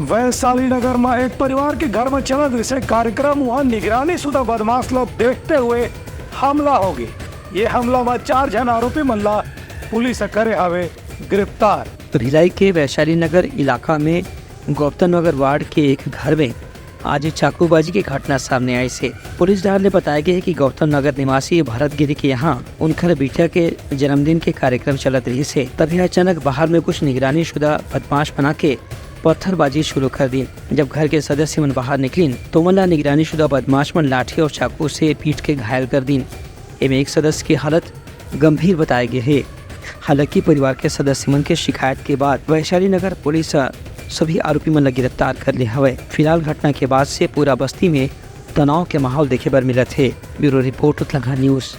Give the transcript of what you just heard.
वैशाली नगर में एक परिवार के घर में चलत विषय कार्यक्रम वहाँ निगरानी शुदा बदमाश लोग देखते हुए हमला हो गई। ये हमला में 4 जन आरोपी मल्ला पुलिस करे हवे गिरफ्तार। भिलाई के वैशाली नगर इलाका में गौतम नगर वार्ड के एक घर में आज चाकूबाजी की घटना सामने आई से पुलिस डार ने बताया गया है कि गौतम नगर निवासी भरत गिरी के यहाँ उनकर बेटा के जन्मदिन के कार्यक्रम चलत रही से तभी अचानक बाहर में कुछ निगरानी शुदा बदमाश बना के पत्थरबाजी शुरू कर दी। जब घर के सदस्य मन बाहर निकलीन तो मल्ला निगरानी शुदा बदमाश मन लाठी और चाकू से पीट के घायल कर दी। इनमें एक सदस्य की हालत गंभीर बताए गए है। हालांकि परिवार के सदस्य मन के शिकायत के बाद वैशाली नगर पुलिस सभी आरोपी मन गिरफ्तार कर लिया हवे। फिलहाल घटना के बाद से पूरा बस्ती में तनाव के माहौल देखे बर मिलत है। Bureau report Uttarakhand news.